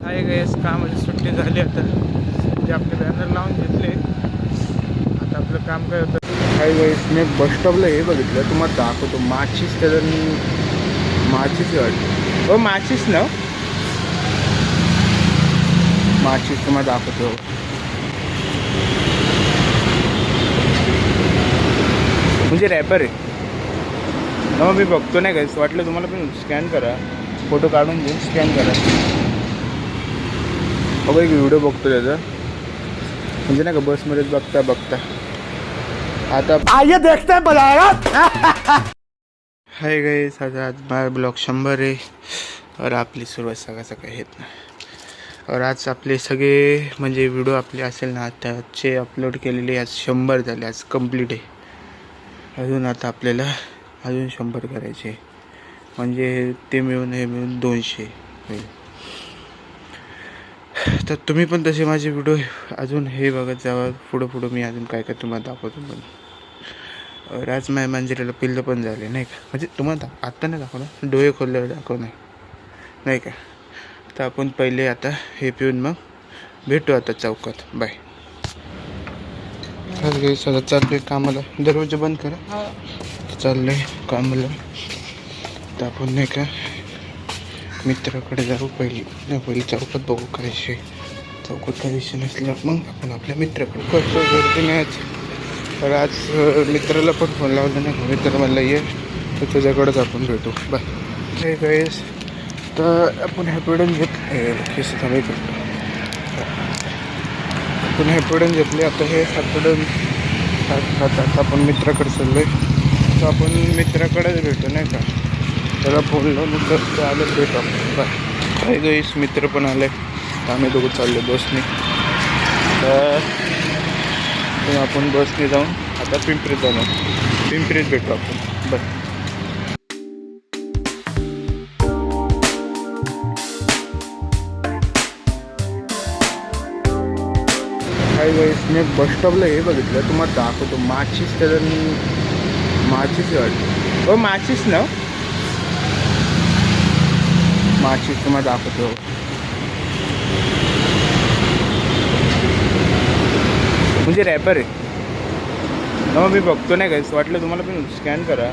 आहे गैस कामाची सुट्टी झाली आता जे आपले बॅनर लावून घेतले. आता आपलं काम काय होतं काय गैस मी बस स्टॉपला हे बघितलं तुम्हाला दाखवतो. माचीस त्याचं माचीस वाटतं हो माचीस ना माचीस तुम्हाला दाखवतो. म्हणजे रॅपर आहे मग मी बघतो नाही गैस वाटलं तुम्हाला पण स्कॅन करा फोटो काढून देऊन स्कॅन करा. बघा एक व्हिडिओ बघतो त्याचा म्हणजे नाही का बसमध्येच बघता बघता आता आइए देखते हैं बजाएगा. हाय गाइस आज माझा ब्लॉग 100 आहे और आपली सुरुवात सकाळ सकाळी येत नाही और आज आपले सगळे म्हणजे व्हिडिओ आपले असेल ना आताचे अपलोड केलेले आज 100 झाले. आज कंप्लीट आहे. अजून आता आपल्याला अजून 100 करायचे म्हणजे ते मिळून हे मिळून 200 होईल. तर तुम्ही पण तसे माझे व्हिडिओ अजून हे बघत जावा. पुढं मी अजून काय काय तुम्हाला दाखवतो. पण राज माय मंजिराला पिल्लं पण झाले नाही का म्हणजे तुम्हाला आत्ता नाही दाखवलं डोळे खोलल्यावर दाखवणार नाही का. तर आपण पहिले आता हे पिऊन मग भेटू आता चौकात. बाय. सगळं चाललंय कामाला. दरवाजा बंद करा. चाललंय कामाला. तर आपण नाही का मित्राकडे जाऊ पहिले चौकात बघू काय विषय. चौकात काय विषय नसला मग आपण आपल्या मित्राकडे करतो गर्दी नाही आज. तर आज मित्राला पण फोन लावला नाही. मित्र म्हणला ये तर तुझ्याकडेच आपण भेटू. बाय. हे गाईस तर आपण हॅपीडन घेतले आपण हॅपीडन घेतले. आता हे हॅपीडन आता आपण मित्राकडे चाललो आहे. तर आपण मित्राकडेच भेटू नाही का. त्याला फोन लावून तर आलं भेटू आपण. बाय. काही गाईस मित्र पण आले. आम्ही दोघं चाललो बसने. तर आपण बसने जाऊन आता पिंपरीत जाणार. पिंपरीत भेटू आपण. बाय. काही गाईस मी बस स्टॉपला हे बघितलं तुम्हाला दाखवतो. माचीस त्याचं माचीस वाटतं हो माचीस ना माचीस तुम्हाला दाखवतो. म्हणजे रॅपर आहे मग मी बघतो नाही गाईस वाटलं तुम्हाला पण स्कॅन करा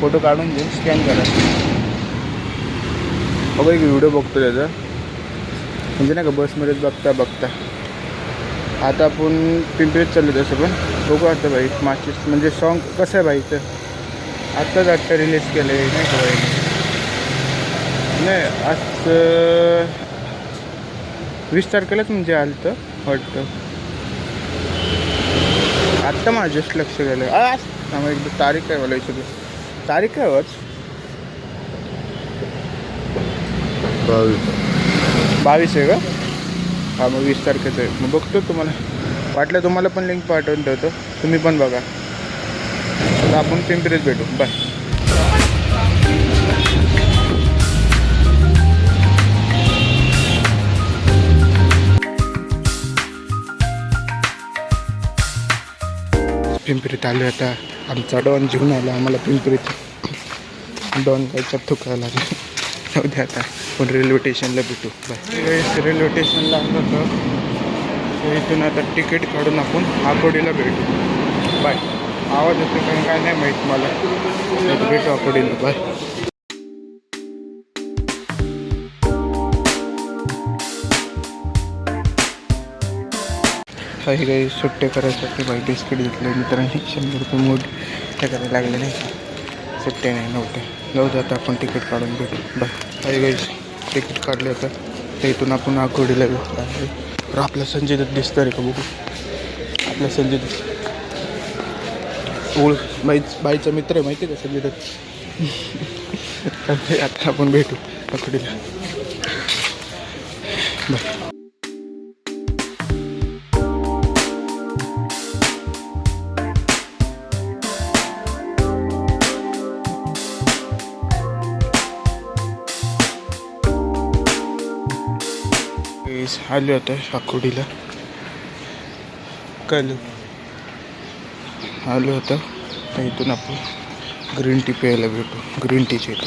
फोटो काढून देऊन स्कॅन करा. बघा एक व्हिडिओ बघतो त्याचा म्हणजे नाही का बसमध्येच बघता बघता आता आपण पिंपरीत चाललो. तसं पण बघू आता भाई. माचीस म्हणजे सॉन्ग कसं आहे भाईचं आत्ताच आत्ता रिलीज केलं आहे नाही का भाई. नाही आज 20 तारखेलाच म्हणजे आलं तर वाटतं. आत्ता माझं जस्ट लक्ष गेलं आज एकदा तारीख काय बोलायचं तारीख काय आज 22 आहे का. हा मग 20 तारखेचं आहे. मग बघतो तुम्हाला वाटलं तुम्हाला पण लिंक पाठवून ठेवतो. तुम्ही पण बघा. आता आपण पिंपरीत भेटू. बाय. पिंपरीत आलो. आता आमचा डॉन घेऊन आला आम्हाला पिंपरीत. डॉन काय थुकायला लागला. जाऊ दे आता आपण रेल्वे स्टेशनला भेटू. बाय. रेल्वे स्टेशनला आलो तर इथून आता तिकीट काढून आपण आकोडीला भेटू. बाय. आवाज येतो कारण काय नाही माहीत मला. भेटू आकोडीला. बाय. काही काही सुट्टे करायसाठी बाई बिस्किट घेतले मित्रांनी. 100 रुपये मूड ते करायला लागले नाही. सुट्टे नाही नव्हते. जाऊ दे आता आपण तिकीट काढून भेटू. बाय. काही काही तिकीट काढले होतं तर इथून आपण आकोडीला भेटू. तर आपला संजय दत्त दिसतं रे का बघू. आपला संजय दत्त बाईचा मित्र आहे माहिती आहे का संजय दत्त. आता आपण भेटू आकोडीला. बाय. आलो होतं आकोडीला. काल आलो होतं तर इथून आपण ग्रीन टी प्यायला भेटू. ग्रीन टीचे इथं.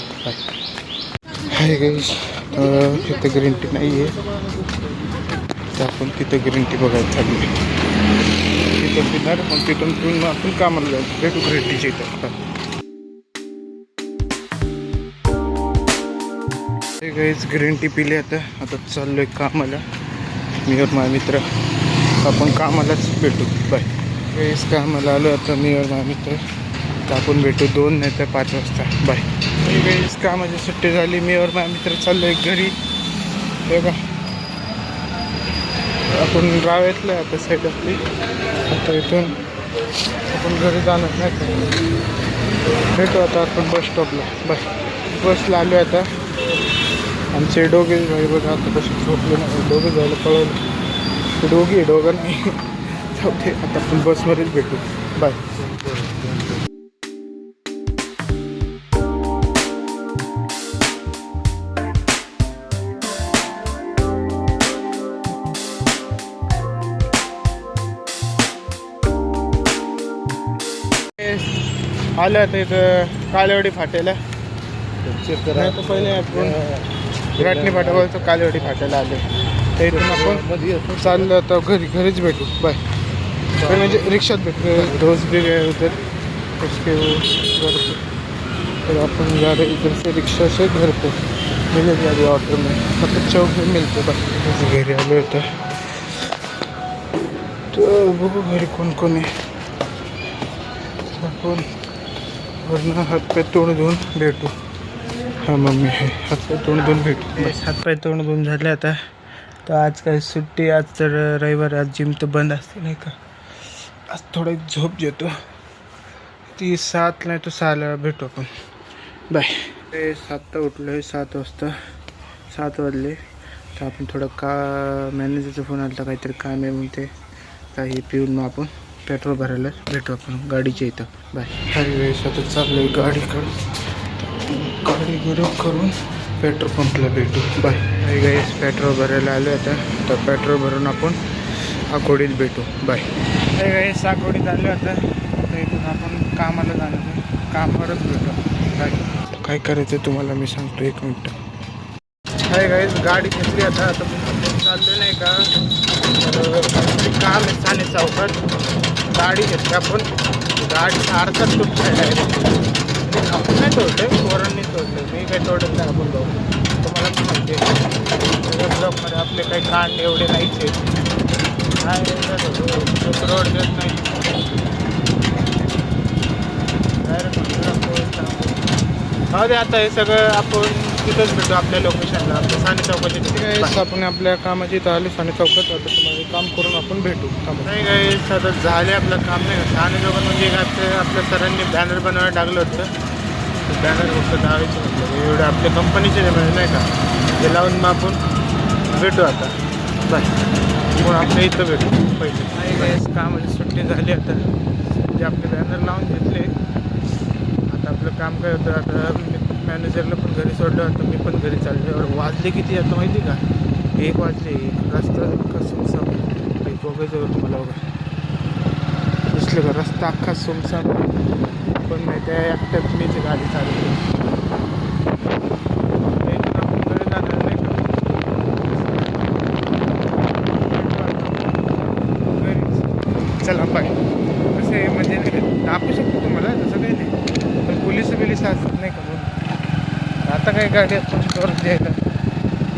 हाय गाईस तिथं ग्रीन टी नाही आहे, तर आपण तिथं ग्रीन टी बघायला चालू आहे. तिथं पिणार, मग तिथून पिऊन आपण कामाला जायचं. भेटू ग्रीन टीच्या इथं. गाईज ग्रीन टी पिली. आता चाललो आहे कामाला. मी और माझा मित्र आपण कामालाच भेटू. Bye guys. कामाला आलो आता मी और माझा मित्र, तर आपण भेटू 2 नाही तर 5 वाजता. Bye guys. कामाची सुट्टी झाली. मी और माझा मित्र चाललो आहे घरी. हे का आपण रावेतलं आता साईड आपली. आता इथून आपण घरी जाणार नाही का. भेटू आता आपण बस स्टॉपला. बाय. बसला आलो आता. आमचे दोघे भाई बघा आता कशी झोपले नाही. दोघे जायला पळवलं. ते दोघे दोघं नाही. जाऊते आता आपण बसमध्येच भेटू. बाय. आलं आता इथं कालेवाडी फाट्याला. नाही तर पहिले आपण विराटणी फाट्यावरचं कालेवाडी फाट्याला आले. तर इथून आपण चाललो आता घरीच भेटू. बाय. म्हणजे रिक्षात भेटू. दोस्त भी गए उधर उसके घर पे. तर आपण जा रहे इधर से रिक्शा से घर पे. मिलेगी अभी ऑटो में. मतलब चौक में मिलते. बाय. घरी आलो होतं. तर बघू घरी कोण कोण आहे. आपण वरनं हातपाय तोंड धुवून भेटू. हां मम्मी आहे. हातपाय तोंड धुवून भेटू. बस हातपाय तोंड धुवून झाले आता. तर आज काय सुट्टी. आज तर रविवार. आज जिम तर बंद असते नाही का. आज थोडं झोप घेतो. ती 7 नाही तर 6ला भेटू आपण. बाय. ते 7ला उठलो आहे. 7 वाजता 7 वाजले. तर आपण थोडं मॅनेजरचा फोन आला. काहीतरी काम आहे म्हणते. काही पिऊन मग आपण पेट्रोल भरायला भेटू आपण गाडीच्या इथं. बाय. वेळेस आता चाललो आहे गाडीकडं. गाडी गरम करून पेट्रोल पंपला भेटू. बाय. गाईस पेट्रोल भरायला आलो आता. तर पेट्रोल भरून आपण आकोडीत भेटू. बाय. गाईस आकोडीत आलो आता. तर इथून आपण कामाला जाणार आहे. कामावरच भेटू. बाय. काय करायचं तुम्हाला मी सांगतो. 1 मिनटं. हाय गाईस गाडी घेतली आता. चाललं नाही का काम आहे ठाणे चौकात. गाडी घेतली आपण. गाडी सारखंच तुटलेलं आहे. आपण नाही तोडले, पोरांनी तोडले. मी काही तोडत नाही. आपण जाऊ. तुम्हाला पण माहिती आहे ब्लॉकमध्ये आपले काही कांड एवढे नाहीच आहे. रोड देत नाही. हो दे. आता हे सगळं आपण तिथंच भेटू आपल्या लोकेशनला. आपल्या ठाणे चौकाच्या तिथे. आपण आपल्या कामाची इथं आलो ठाणे चौकात. आता तुम्हाला काम करून आपण भेटू. नाही काही सतत झाले आपलं काम. नाही का ठाणे चौकात म्हणजे आपल्या सरांनी बॅनर बनवायला टाकलं होतं. बॅनर फक्त दावायचं म्हटलं एवढं आपल्या कंपनीचे नाही का. ते लावून मग आपण भेटू आता. बाय. मग आपल्या इथं भेटू पहिले. नाही काही कामाची सुट्टी झाली आता. म्हणजे आपले बॅनर लावून घेतले. आता आपलं काम काय होतं. आता मॅनेजरला पण घरी सोडलं होतं. मी पण घरी चाललो. वाजले किती आता माहिती का. 1 वाजले. रस्ता अख्खा सुमसाम. काही बघायचं होतं तुम्हाला. बघा दिसलं का रस्ता अख्खा सुमसाम. पण नाही त्या एकट्यात मीच गाडी चालवली. आपण घरी जाणार नाही का. चला बाय. कसं म्हणजे नाही का दाखवू शकतो तुम्हाला. तसं काही नाही. पण पोलिस असत नाही का म्हणून. आता काही गाडी आपण करून द्यायला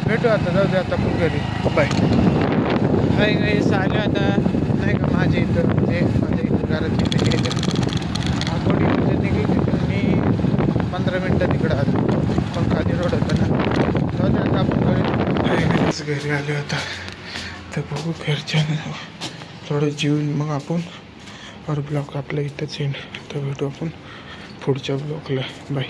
भेटू. आता जाऊ दे. आता आपण घरी. बाय. काही आले आता नाही का माझ्या इथं. म्हणजे माझ्या इथं घराची इथे आकोडीमध्ये निघली. मी 15 मिनटं तिकडं आलो. पण खाली रोड होता ना. जाऊ दे आता आपण घरी आले होता. तर बघू घरच्यांना थोडं जीवन मग आपण और ब्लॉग आपल्या इथंच येईल. तर भेटू आपण पुढच्या ब्लॉगला. बाय.